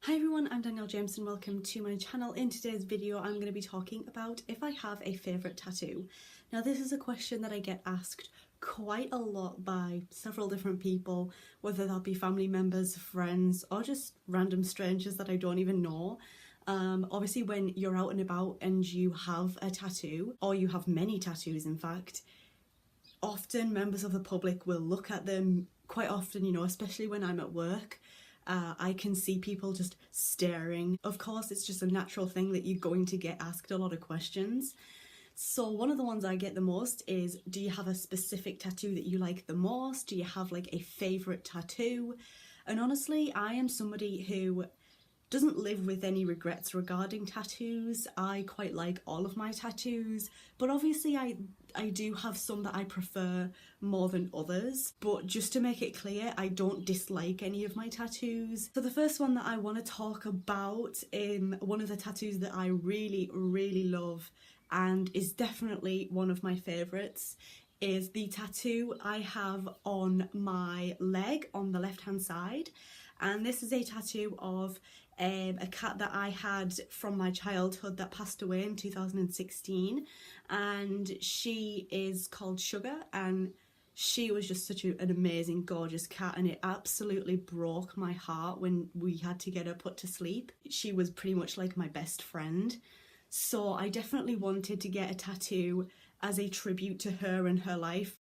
Hi everyone, I'm Danielle James and welcome to my channel. In today's video I'm going to be talking about if I have a favourite tattoo. Now this is a question that I get asked quite a lot by several different people, whether that be family members, friends or just random strangers that I don't even know. Obviously when you're out and about and you have a tattoo, or you have many tattoos in fact, often members of the public will look at them quite often, you know, especially when I'm at work. I can see people just staring. Of course, it's just a natural thing that you're going to get asked a lot of questions. So one of the ones I get the most is, do you have a specific tattoo that you like the most? Do you have like a favourite tattoo? And honestly, I am somebody who doesn't live with any regrets regarding tattoos. I quite like all of my tattoos, but obviously I do have some that I prefer more than others. But just to make it clear, I don't dislike any of my tattoos. So the first one that I want to talk about, one of the tattoos that I really love and is definitely one of my favourites, is the tattoo I have on my leg on the left hand side. And this is a tattoo of a cat that I had from my childhood that passed away in 2016, and she is called Sugar, and she was just such an amazing, gorgeous cat, and it absolutely broke my heart when we had to get her put to sleep. She was pretty much like my best friend, so I definitely wanted to get a tattoo as a tribute to her and her life.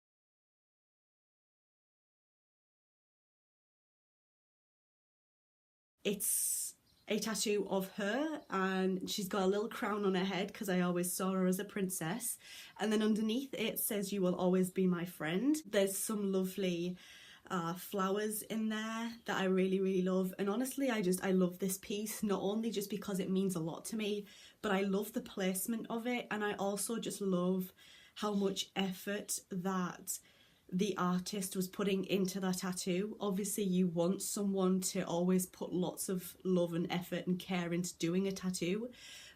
It's a tattoo of her and she's got a little crown on her head because I always saw her as a princess, and then underneath it says, "You will always be my friend." There's some lovely flowers in there that I really love, and honestly I love this piece, not only just because it means a lot to me, but I love the placement of it, and I also just love how much effort that the artist was putting into that tattoo. Obviously you want someone to always put lots of love and effort and care into doing a tattoo,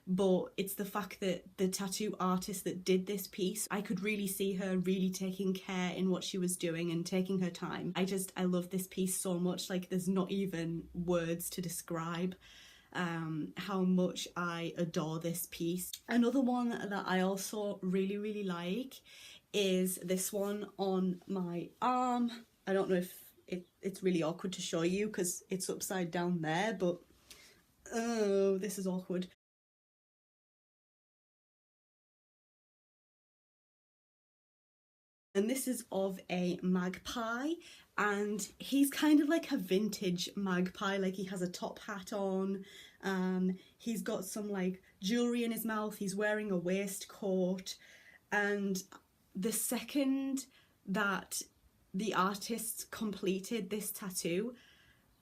but it's the fact that the tattoo artist that did this piece, I could really see her really taking care in what she was doing and taking her time. I love this piece so much, like there's not even words to describe how much I adore this piece. Another one that I also really like is this one on my arm. I don't know if it's really awkward to show you because it's upside down there, but oh, this is awkward. And this is of a magpie, and he's kind of like a vintage magpie, like he has a top hat on, he's got some like jewellery in his mouth, he's wearing a waistcoat, and the second that the artist completed this tattoo,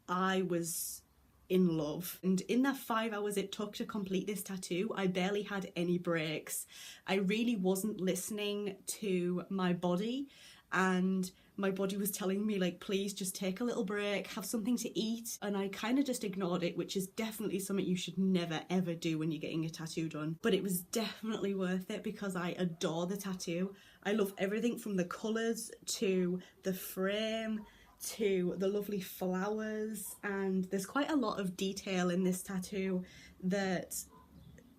I was in love. And in that 5 hours it took to complete this tattoo, I barely had any breaks. I really wasn't listening to my body, and my body was telling me like, please just take a little break, have something to eat, and I kind of just ignored it, which is definitely something you should never ever do when you're getting a tattoo done. But it was definitely worth it because I adore the tattoo. I love everything from the colours to the frame to the lovely flowers, and there's quite a lot of detail in this tattoo that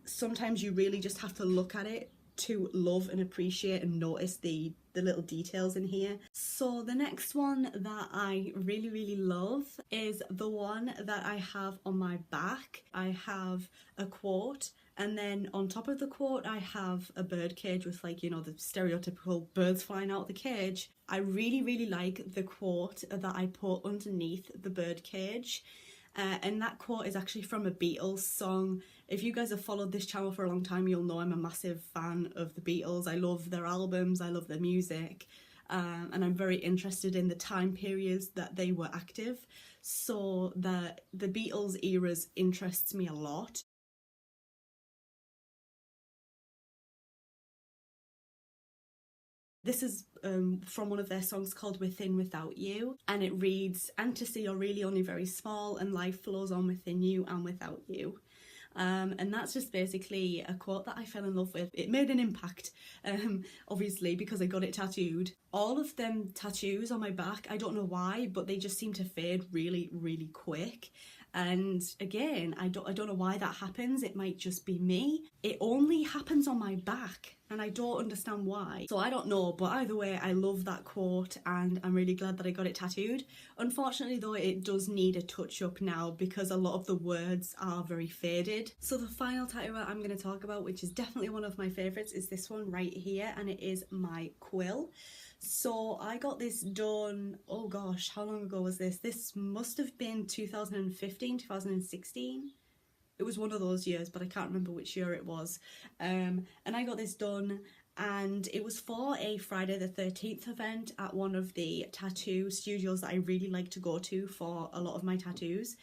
sometimes you really just have to look at it to love and appreciate and notice the little details in here. So the next one that I really love is the one that I have on my back. I have a quote, and then on top of the quote I have a bird cage with, like, you know, the stereotypical birds flying out of the cage. I really like the quote that I put underneath the bird cage. And that quote is actually from a Beatles song. If you guys have followed this channel for a long time, you'll know I'm a massive fan of the Beatles. I love their albums, I love their music, and I'm very interested in the time periods that they were active. So the Beatles eras interests me a lot. This is from one of their songs called Within Without You, and it reads, "And to see you're really only very small, and life flows on within you and without you." And that's just basically a quote that I fell in love with. It made an impact, obviously, because I got it tattooed. All of them tattoos on my back, I don't know why, but they just seem to fade really quick. And again, I don't know why that happens. It might just be me. It only happens on my back and I don't understand why. So I don't know, but either way, I love that quote and I'm really glad that I got it tattooed. Unfortunately though, it does need a touch up now because a lot of the words are very faded. So the final tattoo I'm going to talk about, which is definitely one of my favourites, is this one right here, and it is my quill. So I got this done, oh gosh, how long ago was this? This must have been 2015, 2016. It was one of those years, but I can't remember which year it was. And I got this done and it was for a Friday the 13th event at one of the tattoo studios that I really like to go to for a lot of my tattoos.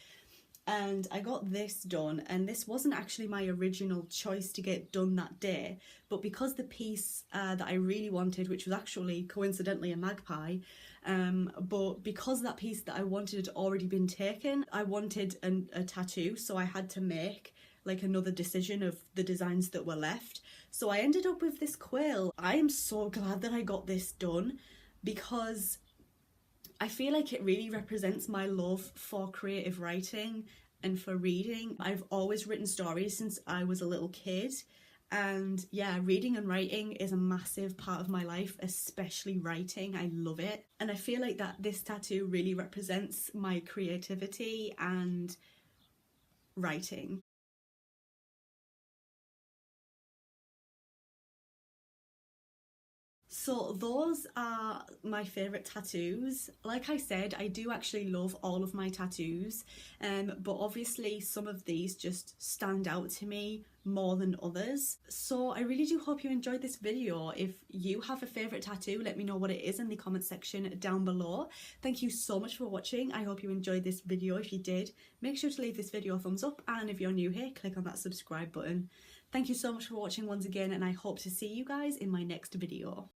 And I got this done, and this wasn't actually my original choice to get done that day, but because the piece that I really wanted, which was actually coincidentally a magpie, but because that piece that I wanted had already been taken, I wanted a tattoo, so I had to make like another decision of the designs that were left. So I ended up with this quill. I am so glad that I got this done because I feel like it really represents my love for creative writing and for reading. I've always written stories since I was a little kid, and yeah, reading and writing is a massive part of my life, especially writing. I love it, and I feel like that this tattoo really represents my creativity and writing. So those are my favourite tattoos. Like I said, I do actually love all of my tattoos, but obviously some of these just stand out to me more than others. So I really do hope you enjoyed this video. If you have a favourite tattoo, let me know what it is in the comment section down below. Thank you so much for watching. I hope you enjoyed this video. If you did, make sure to leave this video a thumbs up, and if you're new here, click on that subscribe button. Thank you so much for watching once again, and I hope to see you guys in my next video.